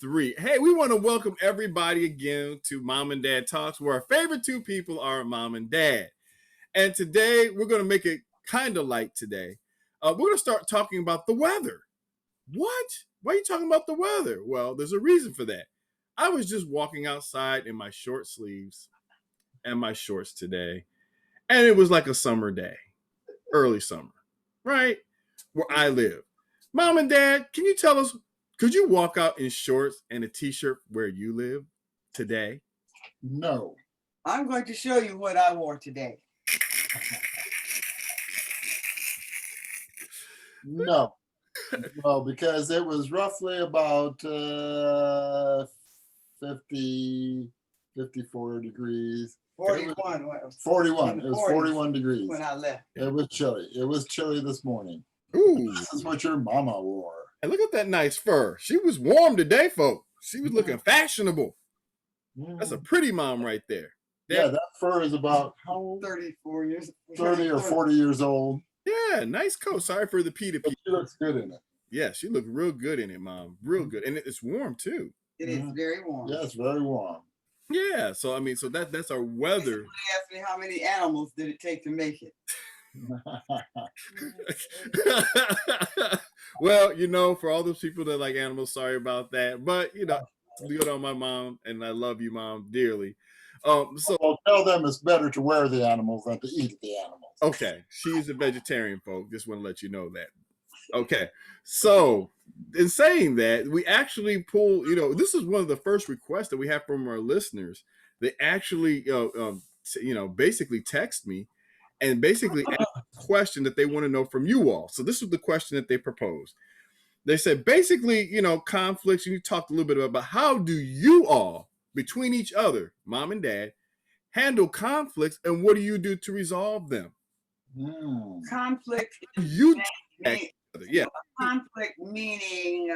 3. Hey, we want to welcome everybody again to Mom and Dad Talks, where our favorite two people are mom and dad. And today we're going to make it kind of light today. We're going to start talking about the weather. What? Why are you talking about the weather? Well, there's a reason for that. I was just walking outside in my short sleeves and my shorts today, and it was like a summer day, early summer, right? Where I live. Mom and Dad, can you tell us, could you walk out in shorts and a t-shirt where you live today? No. I'm going to show you what I wore today. No. No, because it was roughly about 50, 54 degrees. 41. 41. It was 41 degrees. When I left. It was chilly. It was chilly this morning. Ooh. This is what your mama wore. And look at that nice fur. She was warm today, folks. She was looking fashionable. That's a pretty mom right there. Yeah, that fur is about how old? 34 years. 30 or 40 years old. Yeah, nice coat. Sorry for the P. But she looks good in it. Yeah, she looked real good in it, Mom. Real good. And it's warm too. It is very warm. Yeah, it's very warm. Yeah, so I mean, so that's our weather. Somebody asked me how many animals did it take to make it. Well, you know, for all those people that like animals, sorry about that. But you know, good on my mom, and I love you, Mom, dearly. So I'll tell them it's better to wear the animals than to eat the animals. Okay, she's a vegetarian, folks. Just want to let you know that. Okay, so in saying that, we actually pull. You know, this is one of the first requests that we have from our listeners. They actually, basically text me and basically ask a question that they want to know from you all. So this was the question that they proposed. They said, basically, you know, conflicts. And you talked a little bit about how do you all between each other, mom and dad, handle conflicts, and what do you do to resolve them? Conflict. Conflict meaning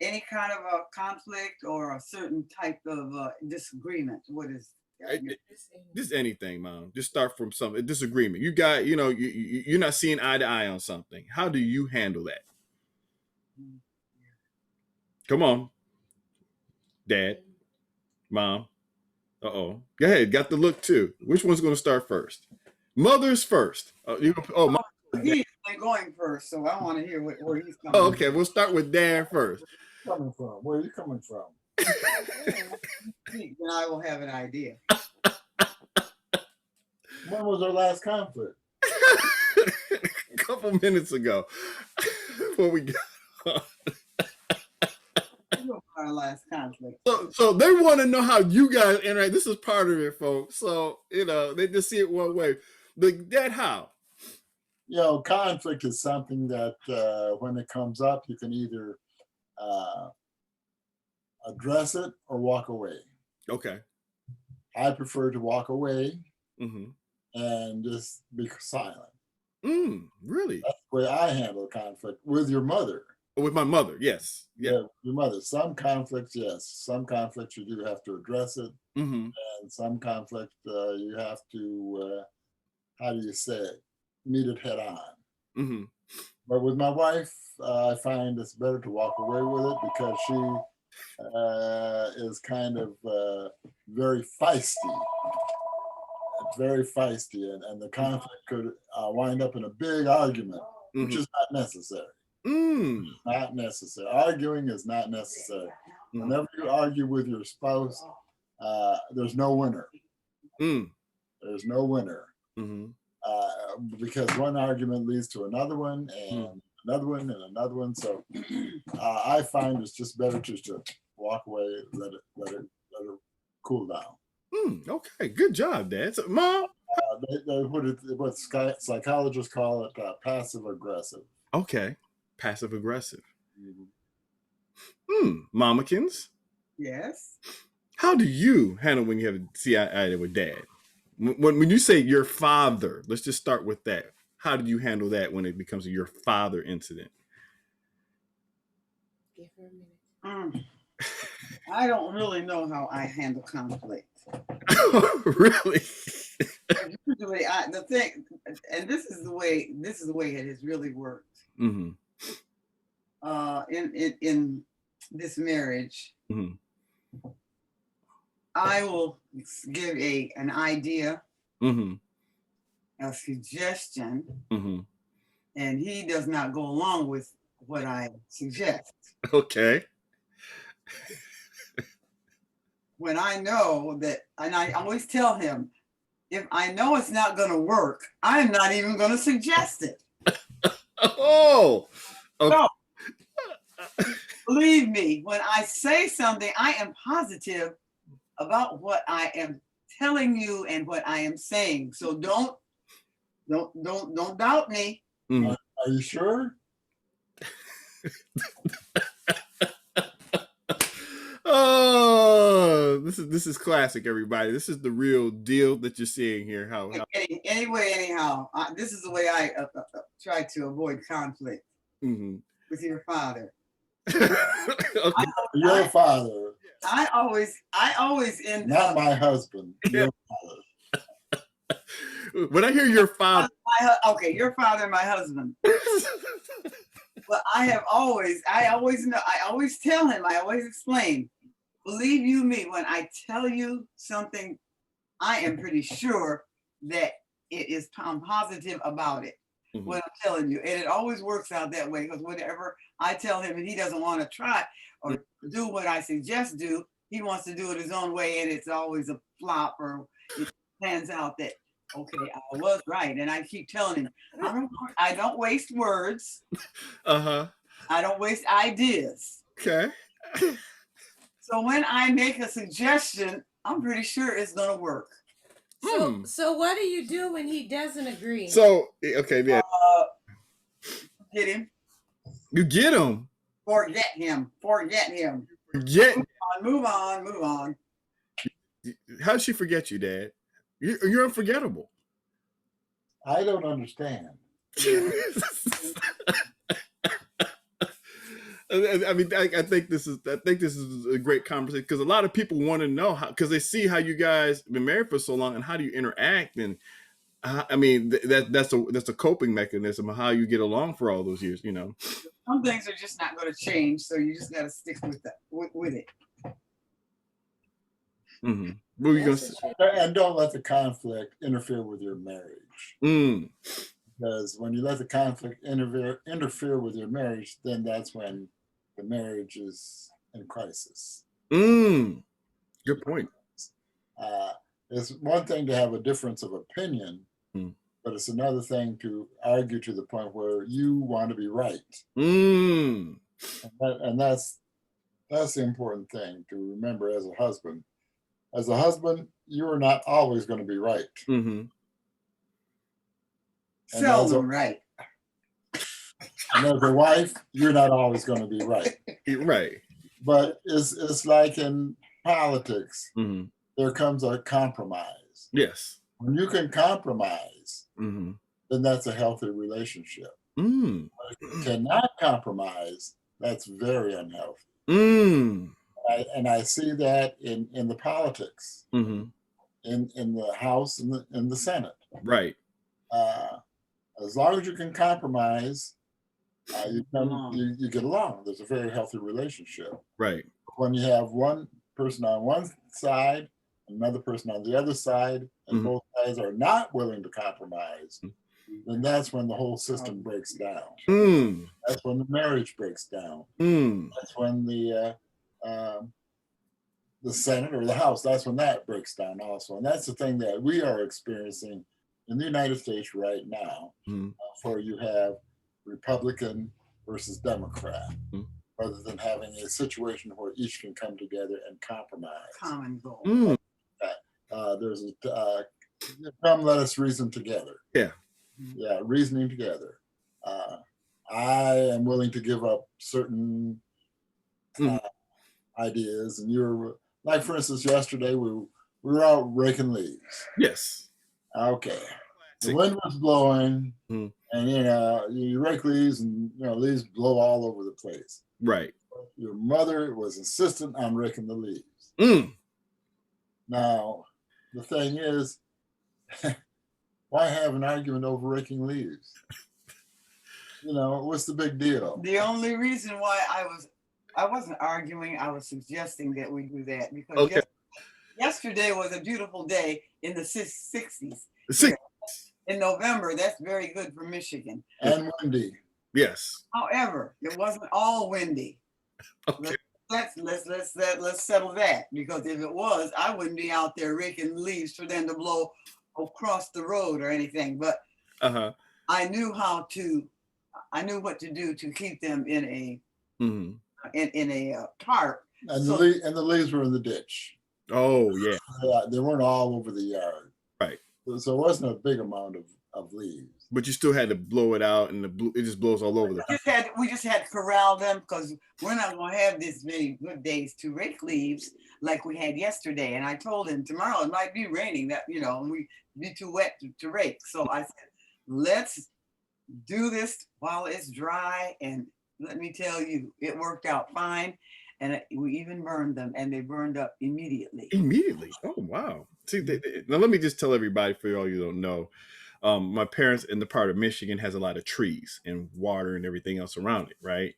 any kind of a conflict or a certain type of disagreement. What is just anything, Mom? Just start from some disagreement. You got, you know, you're not seeing eye to eye on something. How do you handle that? Come on, Dad, Mom. Go ahead. Got the look too. Which one's going to start first? Mother's first. Mom. He's going first, so I want to hear where he's coming. Oh, okay. We'll start with Dad first. Coming from? Where are you coming from? Then I will have an idea. When was our last conflict? A couple minutes ago. Before we got our last conflict. So they want to know how you guys interact. This is part of it, folks. So, you know, they just see it one way. But Dad, how? You know, conflict is something that when it comes up, you can either address it or walk away. Okay. I prefer to walk away and just be silent. Really? That's the way I handle conflict with your mother. With my mother, yes. Yeah, your mother. Some conflicts, yes. Some conflicts you do have to address it. And some conflict you have to, how do you say it? Meet it head on. But with my wife, I find it's better to walk away with it because she is kind of very feisty. Very feisty, and the conflict could wind up in a big argument, which is not necessary. Not necessary. Arguing is not necessary. Whenever you argue with your spouse, there's no winner. There's no winner. Because one argument leads to another one and another one and another one. So I find it's just better just to walk away, let it cool down. Okay, good job, Dad. So, Mom, what psychologists call it passive aggressive. Okay, passive aggressive. Mamakins. Yes. How do you handle when you have to see eye with Dad? When you say your father, let's just start with that. How do you handle that when it becomes a your father incident? Give her a minute. I don't really know how I handle conflict. Really? Usually, the thing, and this is the way it has really worked. In this marriage, Mhm. I will give an idea, Mhm. a suggestion, Mhm. and he does not go along with what I suggest. Okay. When I know that, and I always tell him, if I know it's not going to work, I'm not even going to suggest it. Oh. Okay. So, believe me, when I say something, I am positive about what I am telling you and what I am saying. So don't doubt me. Mhm. Are you sure? Oh, this is classic, everybody. This is the real deal that you're seeing here. How Anyway, anyhow, this is the way I try to avoid conflict Mhm. with your father. Okay. Your father, I always end not up. my husband. Your father. When I hear your father, Okay, your father, my husband. But I always know, I always tell him, I always explain, believe you me, when I tell you something, I am pretty sure that I'm positive about it. Mhm. What I'm telling you. And it always works out that way, because whatever I tell him and he doesn't want to try or do what I suggest do, he wants to do it his own way, and it's always a flop, or it pans out that, okay, I was right. And I keep telling him, I don't waste words. Uh-huh. I don't waste ideas. Okay. So when I make a suggestion, I'm pretty sure it's gonna work. So what do you do when he doesn't agree? So okay, yeah. Get him. You get him. Forget him. Forget him. Forget. Move on. Move on. How does she forget you, Dad? You're unforgettable. I don't understand. I mean, I think this is a great conversation, because a lot of people want to know how, because they see how you guys been married for so long and how do you interact, and I mean that's a coping mechanism of how you get along for all those years. Some things are just not going to change, so you just got to stick with that with it. Mm-hmm. What were you gonna say? And don't let the conflict interfere with your marriage. Because when you let the conflict interfere with your marriage, then that's when the marriage is in crisis. Good point. It's one thing to have a difference of opinion, but it's another thing to argue to the point where you want to be right. And that's the important thing to remember as a husband. As a husband, you are not always going to be right. Seldom right. And as a wife, you're not always going to be right. Right. But it's like in politics, there comes a compromise. Yes. When you can compromise, then that's a healthy relationship. But if you cannot compromise, that's very unhealthy. And I see that in the politics, in the House and in the Senate. Right. As long as you can compromise, you get along. There's a very healthy relationship. Right. When you have one person on one side, another person on the other side, and both sides are not willing to compromise, then that's when the whole system breaks down. That's when the marriage breaks down. That's when the Senate or the House, that's when that breaks down also. And that's the thing that we are experiencing in the United States right now, where you have Republican versus Democrat, rather than having a situation where each can come together and compromise. Common goal. There's come, let us reason together. Yeah, reasoning together. I am willing to give up certain ideas, and you're like, for instance, yesterday we were out raking leaves. Yes. Okay. The wind was blowing, and you rake leaves, and leaves blow all over the place. Right. Your mother was insistent on raking the leaves. Now, the thing is, why have an argument over raking leaves? What's the big deal? The only reason why I wasn't arguing. I was suggesting that we do that because Okay. yesterday was a beautiful day in the 60s. See, In November, that's very good for Michigan. And windy. yes. However, it wasn't all windy. Okay. Let's settle that, because if it was, I wouldn't be out there raking leaves for them to blow across the road or anything. But I knew what to do to keep them in a in a tarp. And the leaves were in the ditch. Oh yeah. They weren't all over the yard. Right. So it wasn't a big amount of leaves. But you still had to blow it out, and it just blows all over the place. We just had to corral them, because we're not going to have this many good days to rake leaves like we had yesterday. And I told him tomorrow it might be raining, that and we be too wet to rake. So I said, let's do this while it's dry. And let me tell you, it worked out fine. And we even burned them, and they burned up immediately. Immediately. Oh wow. See, now let me just tell everybody, for all you don't know. My parents in the part of Michigan has a lot of trees and water and everything else around it, right?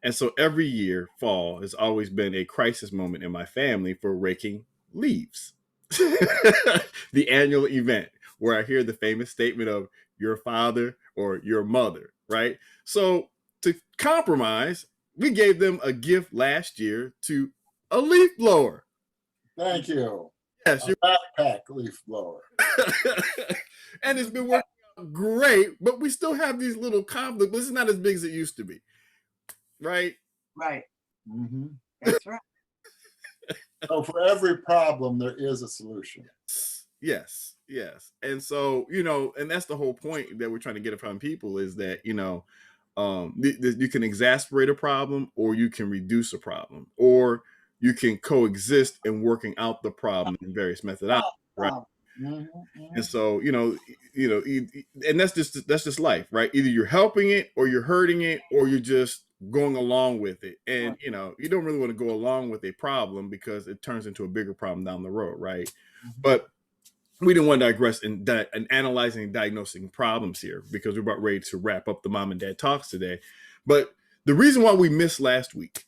And so every year, fall has always been a crisis moment in my family for raking leaves. The annual event where I hear the famous statement of your father or your mother, right? So to compromise, we gave them a gift last year to a leaf blower. Thank you. Yes, a backpack leaf blower. And it's been working out great, but we still have these little conflicts. But it's not as big as it used to be, right? Right. Mm-hmm. That's right. So for every problem, there is a solution. Yes. And so, and that's the whole point that we're trying to get from people, is that, you can exasperate a problem, or you can reduce a problem, or you can coexist in working out the problem in various methodologies, right? And so, and that's just life, right? Either you're helping it, or you're hurting it, or you're just going along with it. And, you don't really want to go along with a problem, because it turns into a bigger problem down the road, right? But we didn't want to digress in analyzing and diagnosing problems here, because we're about ready to wrap up the Mom and Dad Talks today. But the reason why we missed last week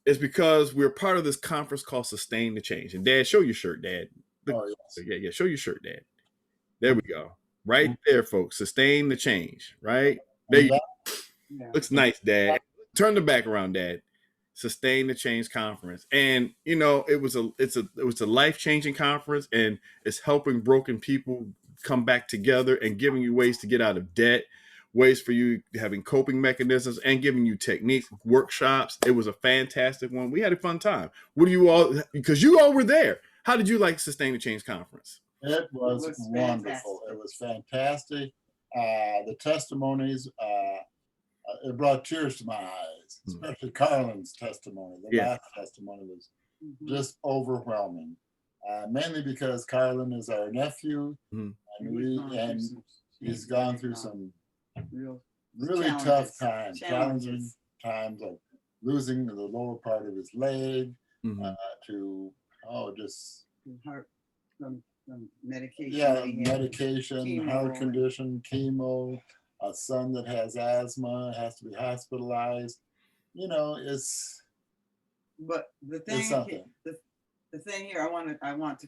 is because we're part of this conference called Sustain the Change. And Dad, show your shirt, Dad. Oh, yes. Yeah, show your shirt, Dad. There we go. Right there, folks. Sustain the change, right? There you go. Yeah. Looks nice, Dad. Turn the back around, Dad. Sustain the Change Conference. And it was a life-changing conference, and it's helping broken people come back together and giving you ways to get out of debt, ways for you having coping mechanisms, and giving you techniques, workshops. It was a fantastic one. We had a fun time. Because you all were there. How did you like Sustain the Change Conference? It was wonderful. Fantastic. It was fantastic. The testimonies, it brought tears to my eyes, especially Carlin's testimony. The last testimony was just overwhelming, mainly because Carlin is our nephew, and he's gone through some really tough times, challenging times, like losing the lower part of his leg, to just heart medication. Yeah, medication, heart condition, chemo. A son that has asthma, has to be hospitalized. It's. But the thing, the thing here, I want to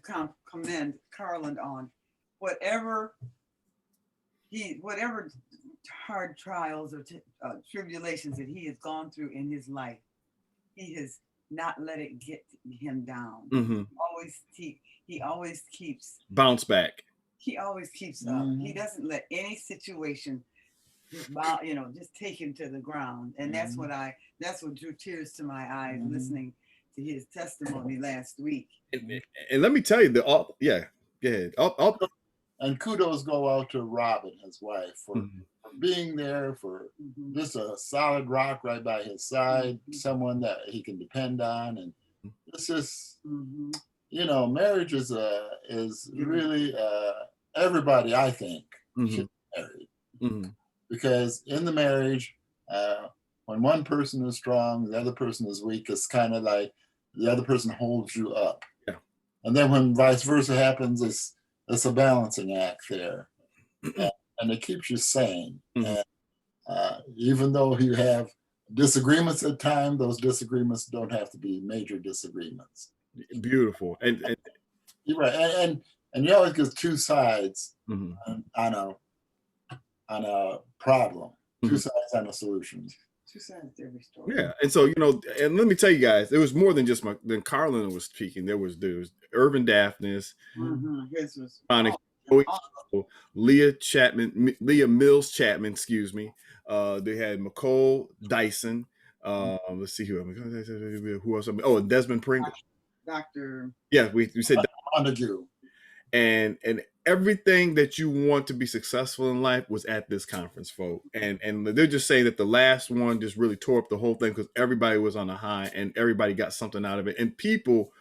commend Carlin on whatever hard trials or tribulations that he has gone through in his life, he has not let it get him down. He always keeps bounce back. He always keeps up. He doesn't let any situation just take him to the ground. And that's what drew tears to my eyes listening to his testimony last week. And let me tell you, go ahead. And kudos go out to Robin, his wife, for being there, for just a solid rock right by his side, someone that he can depend on. And this is, marriage is really everybody, I think, should be married. Because in the marriage, when one person is strong, the other person is weak, it's kind of like the other person holds you up. Yeah. And then when vice versa happens, it's a balancing act there. And it keeps you sane. And even though you have disagreements at times. Those disagreements don't have to be major disagreements. Beautiful. And you're right. And you always get two sides on a problem, two sides on a solution. Two sides to every story. Yeah. And so, and let me tell you guys, there was more than just than Carlin was speaking. There was Irvin Daphnis, His was Leah Mills Chapman, excuse me. They had McCole Dyson. Let's see who else. Oh, Desmond Pringle. Dr. Yeah, we said Montague. And everything that you want to be successful in life was at this conference, folks. And they're just saying that the last one just really tore up the whole thing because everybody was on a high and everybody got something out of it. And people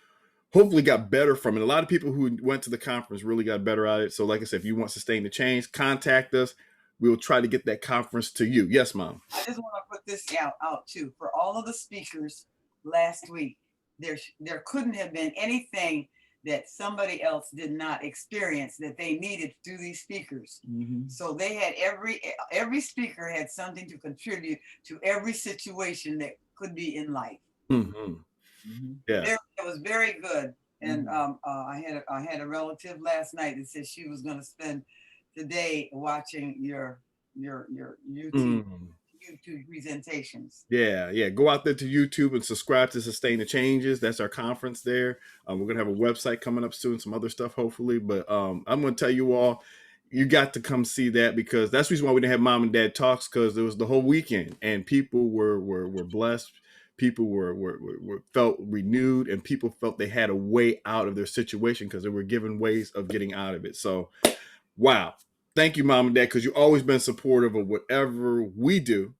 hopefully got better from it. A lot of people who went to the conference really got better at it. So like I said, if you want to sustain the change, contact us. We'll try to get that conference to you. Yes, Mom. I just want to put this out too. For all of the speakers last week, there couldn't have been anything that somebody else did not experience that they needed through these speakers. So they had every speaker had something to contribute to every situation that could be in life. Yeah, it was very good. And I had a relative last night that said she was going to spend the day watching your YouTube presentations. Yeah. Go out there to YouTube and subscribe to Sustain the Changes. That's our conference there. We're going to have a website coming up soon, some other stuff, hopefully. But I'm going to tell you all, you got to come see that because that's the reason why we didn't have Mom and Dad Talks, because it was the whole weekend and people were blessed. People were felt renewed and people felt they had a way out of their situation because they were given ways of getting out of it. So, wow. Thank you, Mom and Dad, because you've always been supportive of whatever we do.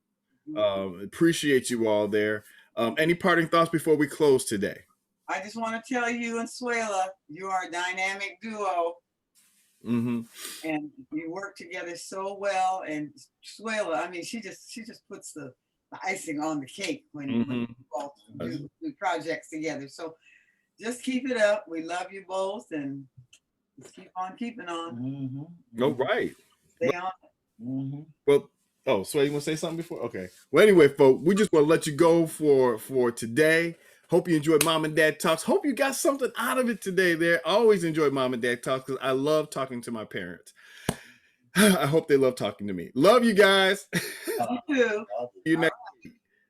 Appreciate you all there. Any parting thoughts before we close today? I just want to tell you and Suela, you are a dynamic duo. And you work together so well. And Suela, I mean, she just puts the icing on the cake when you all do projects together. So just keep it up. We love you both and just keep on keeping on. All right. Stay on. Well, so you want to say something before? Okay. Well, anyway, folks, we just want to let you go for today. Hope you enjoyed Mom and Dad Talks. Hope you got something out of it today there. I always enjoy Mom and Dad Talks because I love talking to my parents. I hope they love talking to me. Love you guys. You too. See you next